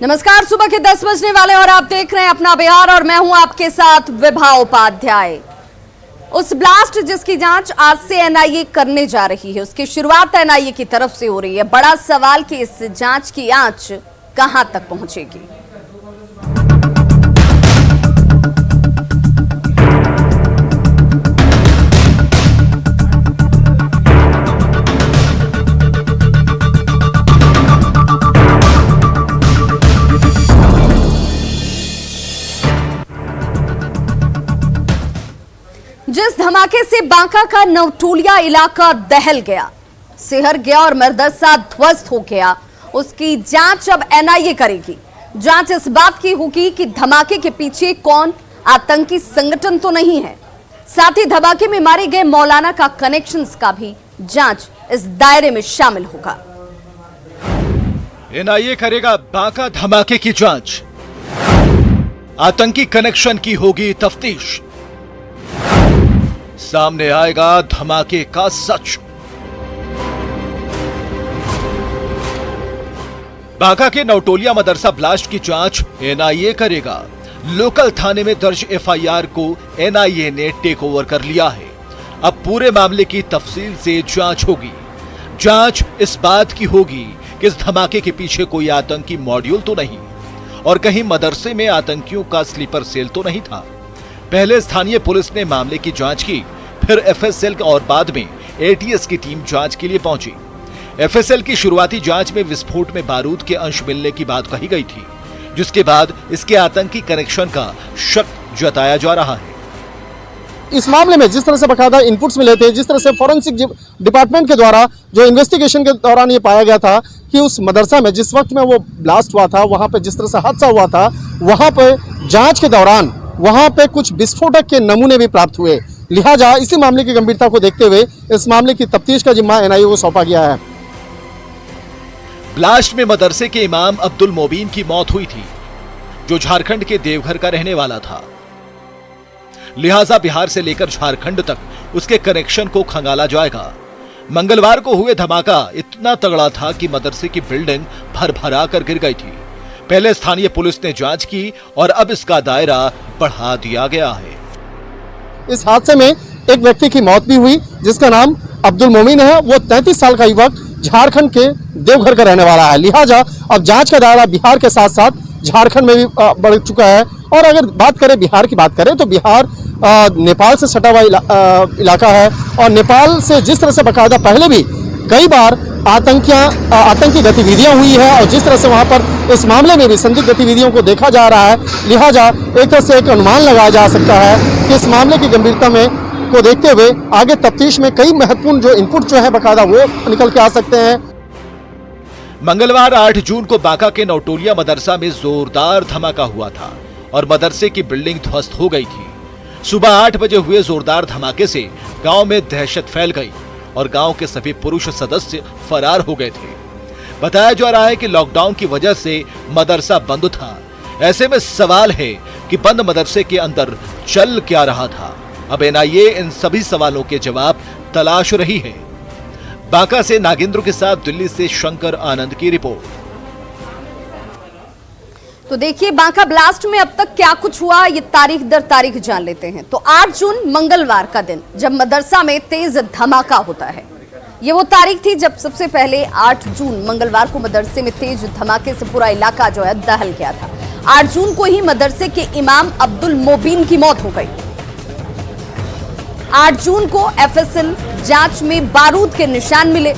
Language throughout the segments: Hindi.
नमस्कार, सुबह के 10 बजने वाले और आप देख रहे हैं अपना बिहार और मैं हूं आपके साथ विभा उपाध्याय। उस ब्लास्ट जिसकी जांच आज से एनआईए करने जा रही है, उसकी शुरुआत एनआईए की तरफ से हो रही है। बड़ा सवाल कि इस जांच की आंच कहां तक पहुंचेगी। जिस धमाके से बांका का नवटोलिया इलाका दहल गया, सिहर गया और मदरसा ध्वस्त हो गया, उसकी जांच अब एनआईए करेगी। जांच इस बात की होगी कि धमाके के पीछे कौन आतंकी संगठन तो नहीं है, साथ ही धमाके में मारे गए मौलाना का कनेक्शंस का भी जांच इस दायरे में शामिल होगा। एनआईए करेगा बांका धमाके की जांच, आतंकी कनेक्शन की होगी तफ्तीश, सामने आएगा धमाके का सच। बांका के नवटोलिया मदरसा ब्लास्ट की जांच एनआईए करेगा। लोकल थाने में दर्ज एफआईआर को एनआईए ने टेक ओवर कर लिया है। अब पूरे मामले की तफसील से जांच होगी। जांच इस बात की होगी कि इस धमाके के पीछे कोई आतंकी मॉड्यूल तो नहीं और कहीं मदरसे में आतंकियों का स्लीपर सेल तो नहीं था। पहले स्थानीय पुलिस ने मामले की जांच की, फिर एफएसएल और बाद में एटीएस की टीम जांच के लिए पहुंची। एफएसएल की शुरुआती जांच में विस्फोट में बारूद के अंश मिलने की बात कही गई थी, जिसके बाद इसके आतंकी कनेक्शन का शक जताया जा रहा है। इस मामले में जिस तरह से बकायदा इनपुट्स मिले थे, जिस तरह से फॉरेंसिक डिपार्टमेंट के द्वारा जो इन्वेस्टिगेशन के दौरान ये पाया गया था कि उस मदरसा में जिस वक्त में वो ब्लास्ट हुआ था, वहां पे जिस तरह से हादसा हुआ था, वहां पे जांच के दौरान वहां पे कुछ विस्फोटक के नमूने भी प्राप्त हुए। लिहाजा इसी मामले की गंभीरता को देखते हुए इस मामले की तफ्तीश का जिम्मा एनआईए को सौंपा गया है। ब्लास्ट में मदरसे के इमाम अब्दुल मोबीन की मौत हुई थी, जो झारखंड के देवघर का रहने वाला था। लिहाजा बिहार से लेकर झारखंड तक उसके कनेक्शन को खंगाला जाएगा। मंगलवार को हुए धमाका इतना तगड़ा था कि मदरसे की बिल्डिंग भरभरा कर गिर गई थी। पहले स्थानीय पुलिस ने जांच की और अब इसका दायरा बढ़ा दिया गया है। इस हादसे में एक व्यक्ति की मौत भी हुई, जिसका नाम अब्दुल मोमिन है। वो 33 साल का युवक झारखंड के देवघर का रहने वाला है। लिहाजा अब जांच का दायरा बिहार के साथ साथ झारखंड में भी बढ़ चुका है। और अगर बात करें बिहार की बात करें तो बिहार नेपाल से सटा हुआ इलाका है और नेपाल से जिस तरह से बाकायदा पहले भी कई बार आतंकी गतिविधियां हुई है और जिस तरह से वहां पर इस मामले में भी संदिग्ध गतिविधियों को देखा जा रहा है, लिहाजा एक तरह से एक अनुमान लगाया जा सकता है कि इस मामले की गंभीरता में को देखते हुए आगे तफ्तीश में कई महत्वपूर्ण जो इनपुट जो है बाकायदा वो निकल के आ सकते हैं। मंगलवार 8 जून को बांका के नवटोलिया मदरसा में जोरदार धमाका हुआ था और मदरसे की बिल्डिंग ध्वस्त हो गई थी। सुबह 8 बजे हुए जोरदार धमाके से गांव में दहशत फैल गई और गांव के सभी पुरुष सदस्य फरार हो गए थे। बताया जा रहा है कि लॉकडाउन की वजह से मदरसा बंद था। ऐसे में सवाल है कि बंद मदरसे के अंदर चल क्या रहा था। अब एनआईए इन सभी सवालों के जवाब तलाश रही है। बांका से नागेंद्र के साथ दिल्ली से शंकर आनंद की रिपोर्ट। तो देखिए, बांका ब्लास्ट में अब तक क्या कुछ हुआ, ये तारीख दर तारीख जान लेते हैं। तो 8 जून मंगलवार का दिन जब मदरसा में तेज धमाका होता है, ये वो तारीख थी जब सबसे पहले 8 जून मंगलवार को मदरसे में तेज धमाके से पूरा इलाका जो है दहल गया था। 8 जून को ही मदरसे के इमाम अब्दुल मोबीन की मौत हो गई। 8 जून को एफएसएल जांच में बारूद के निशान मिले।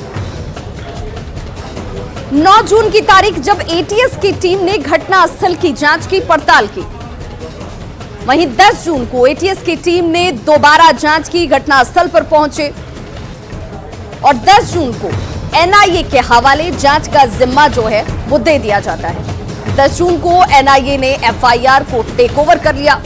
9 जून की तारीख जब एटीएस की टीम ने घटना स्थल की जांच की, पड़ताल की। वहीं 10 जून को एटीएस की टीम ने दोबारा जांच की, घटना स्थल पर पहुंचे और 10 जून को एनआईए के हवाले जांच का जिम्मा जो है वो दे दिया जाता है। 10 जून को एनआईए ने एफआईआर को टेक ओवर कर लिया।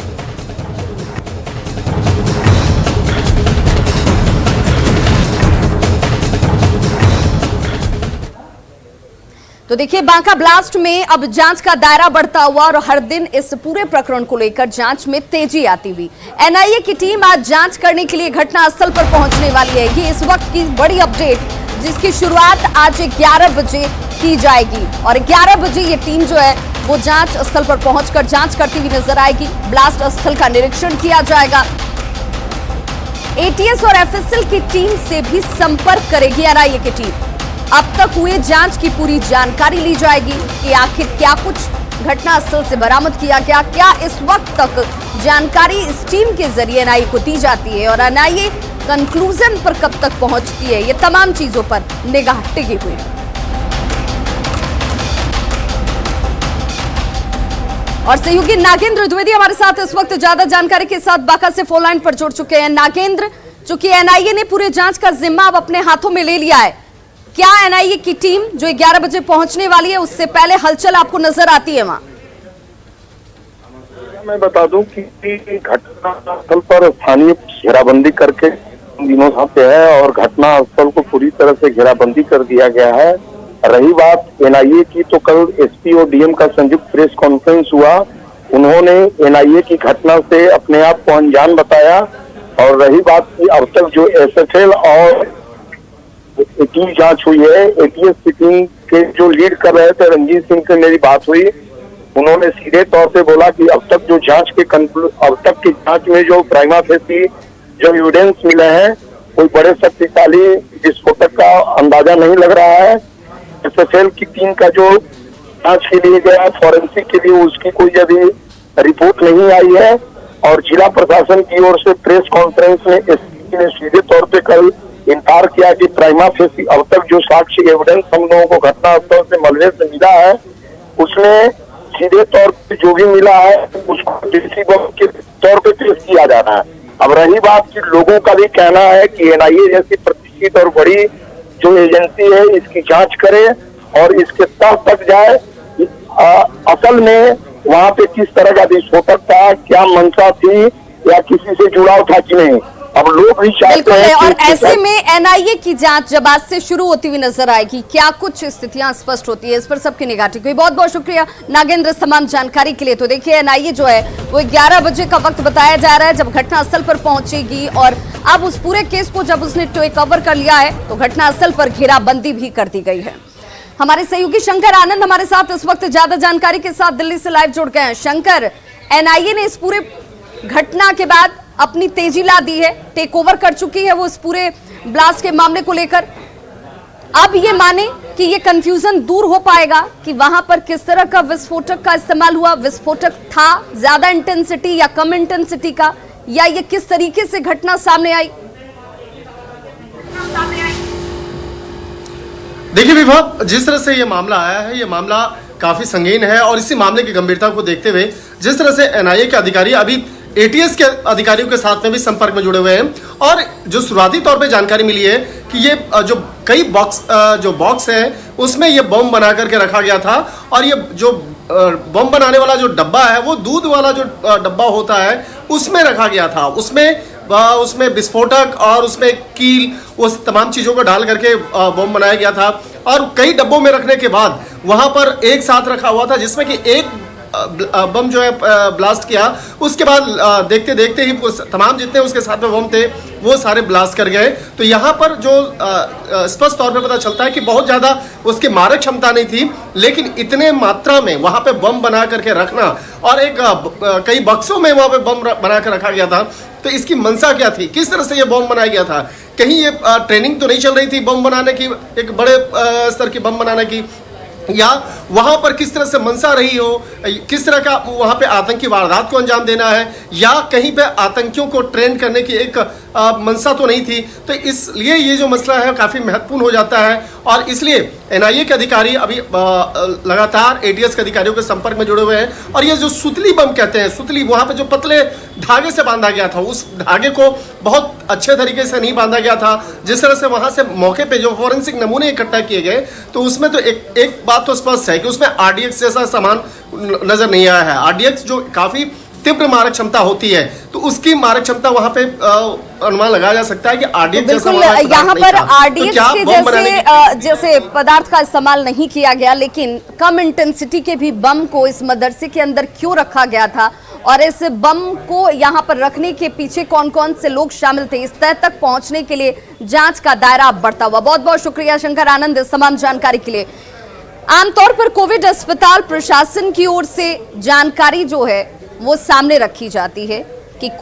तो देखिए, बांका ब्लास्ट में अब जांच का दायरा बढ़ता हुआ और हर दिन इस पूरे प्रकरण को लेकर जांच में तेजी आती हुई। एनआईए की टीम आज जांच करने के लिए घटनास्थल पर पहुंचने वाली है। ये इस वक्त की बड़ी अपडेट, जिसकी शुरुआत आज 11 बजे की जाएगी और 11 बजे ये टीम जो है वो जांच स्थल पर पहुंचकर जांच करती हुई नजर आएगी। ब्लास्ट स्थल का निरीक्षण किया जाएगा। एटीएस और एफएसएल की टीम से भी संपर्क करेगी एनआईए की टीम। अब तक हुए जांच की पूरी जानकारी ली जाएगी कि आखिर क्या कुछ घटनास्थल से बरामद किया गया, क्या इस वक्त तक जानकारी इस टीम के जरिए एनआईए को दी जाती है और एनआईए कंक्लूजन पर कब तक पहुंचती है। ये तमाम चीजों पर निगाह टिकी हुई है। और सहयोगी नागेंद्र द्विवेदी हमारे साथ इस वक्त ज्यादा जानकारी के साथ बांका से फोन लाइन पर जुड़ चुके हैं। नागेंद्र, चूंकि एनआईए ने पूरे जांच का जिम्मा अब अपने हाथों में ले लिया है, क्या एनआईए की टीम जो 11 बजे पहुंचने वाली है उससे पहले हलचल आपको नजर आती है वहां? मैं बता दूं कि घटनास्थल पर स्थानीय घेराबंदी करके दिनों से है और घटनास्थल को पूरी तरह से घेराबंदी कर दिया गया है। रही बात एनआईए की, तो कल एसपी और डीएम का संयुक्त प्रेस कॉन्फ्रेंस हुआ। उन्होंने एनआईए की घटना से अपने आप को अनजान बताया। और रही बात की अब तक जो एसएफएल और टीम जांच हुई है, एटीएस की टीम के जो लीड कर रहे थे रंजीत सिंह से मेरी बात हुई। उन्होंने सीधे तौर पे बोला कि अब तक की जांच में जो प्राइमा फेसी जो एविडेंस मिले हैं, कोई बड़े शक्तिशाली विस्फोटक का अंदाजा नहीं लग रहा है। एसएफएल की टीम का जो जांच के लिए गया फॉरेंसिक के लिए, उसकी कोई अभी रिपोर्ट नहीं आई है। और जिला प्रशासन की ओर से प्रेस कॉन्फ्रेंस में एसपी ने सीधे तौर पे कल इनकार किया कि प्राइमा फेसी अब तक जो साक्ष्य एविडेंस हम लोगों को घटनास्थल से मलबे से मिला है, उसमें सीधे तौर पे जो भी मिला है उसको देसी बम के तौर पे पेश किया जा रहा है। अब रही बात कि लोगों का भी कहना है कि एनआईए जैसी प्रतिष्ठित और बड़ी जो एजेंसी है इसकी जांच करे और इसके तह तक जाए असल में वहाँ पे किस तरह का विस्फोटक था, क्या मंशा थी या किसी से जुड़ाव था कि नहीं। अब लोग भी चाहते हैं और ऐसे में एनआईए की जांच जब आज से शुरू होती हुई नजर आएगी, क्या कुछ स्थितियां स्पष्ट होती है, इस पर सबकी निगाह टिकी हुई। बहुत बहुत शुक्रिया नागेंद्र इस तमाम जानकारी के लिए। तो देखिए एनआईए जो है वो 11 बजे का वक्त बताया जा रहा है जब घटनास्थल पर पहुंचेगी और अब उस पूरे केस को जब उसने टेक ओवर कर लिया है तो घटनास्थल पर घेराबंदी भी कर दी गई है। हमारे सहयोगी शंकर आनंद हमारे साथ इस वक्त ज्यादा जानकारी के साथ दिल्ली से लाइव जुड़ गए हैं। शंकर, एनआईए ने इस पूरे घटना के बाद अपनी तेजी ला दी है, टेक ओवर कर चुकी है वो इस पूरे ब्लास्ट के मामले को लेकर। अब ये माने कि ये कंफ्यूजन दूर हो पाएगा कि वहां पर किस तरह का विस्फोटक का इस्तेमाल हुआ, विस्फोटक था ज्यादा इंटेंसिटी या कम इंटेंसिटी का, या ये किस तरीके से घटना सामने आई? देखिए विभा, जिस तरह से ये मामला आया है, ये मामला काफी संगीन है और इसी मामले की गंभीरता को देखते हुए जिस तरह से एनआईए के अधिकारी अभी एटीएस के अधिकारियों के साथ में भी संपर्क में जुड़े हुए हैं और जो शुरुआती तौर पे जानकारी मिली है कि ये जो कई बॉक्स है उसमें ये बम बना करके रखा गया था और ये जो बम बनाने वाला जो डब्बा है वो दूध वाला जो डब्बा होता है उसमें रखा गया था। उसमें विस्फोटक और उसमें कील, उस तमाम चीज़ों को डाल करके बम बनाया गया था और कई डब्बों में रखने के बाद वहाँ पर एक साथ रखा हुआ था जिसमें कि एक बम जो है ब्लास्ट किया। उसके बाद देखते देखते ही तमाम जितने उसके साथ में बम थे वो सारे ब्लास्ट कर गए। तो यहाँ पर जो स्पष्ट तौर पे पता चलता है कि बहुत ज़्यादा उसकी मारक क्षमता नहीं थी, लेकिन इतने मात्रा में वहाँ पे बम बना करके रखना और एक कई बक्सों में वहाँ पे बम बना कर रखा गया था। तो इसकी मंशा क्या थी, किस तरह से ये बम बनाया गया था? कहीं ये ट्रेनिंग तो नहीं चल रही थी बम बनाने की, एक बड़े स्तर की बम बनाने की, या वहां पर किस तरह से मंशा रही हो, किस तरह का वहां पे आतंकी वारदात को अंजाम देना है, या कहीं पे आतंकियों को ट्रेन करने की एक मंशा तो नहीं थी। तो इसलिए ये जो मसला है काफ़ी महत्वपूर्ण हो जाता है और इसलिए एनआईए के अधिकारी अभी लगातार एटीएस के अधिकारियों के संपर्क में जुड़े हुए हैं। और ये जो सुतली बम कहते हैं, सुतली वहाँ पे जो पतले धागे से बांधा गया था, उस धागे को बहुत अच्छे तरीके से नहीं बांधा गया था। जिस तरह से वहाँ से मौके पे जो फॉरेंसिक नमूने इकट्ठा किए गए तो उसमें तो एक बात तो स्पष्ट है कि उसमें आरडीएक्स जैसा सामान नजर नहीं आया है। आरडीएक्स जो काफ़ी तीव्र मारक क्षमता होती है तो उसकी मारक क्षमता वहां पे अनुमान लगाया जा सकता है कि आरडीएक्स तो बिल्कुल यहाँ पर आरडीएक्स के जैसे पदार्थ का इस्तेमाल नहीं किया गया, लेकिन कम इंटेंसिटी के भी बम को इस मदरसे के अंदर क्यों रखा गया था और इस बम को यहाँ पर रखने के पीछे कौन कौन से लोग शामिल थे, इस तय तक पहुंचने के लिए जांच का दायरा बढ़ता हुआ। बहुत बहुत शुक्रिया शंकर आनंद इस तमाम जानकारी के लिए। आमतौर पर कोविड अस्पताल प्रशासन की ओर से जानकारी जो है वो सामने रखी जाती है।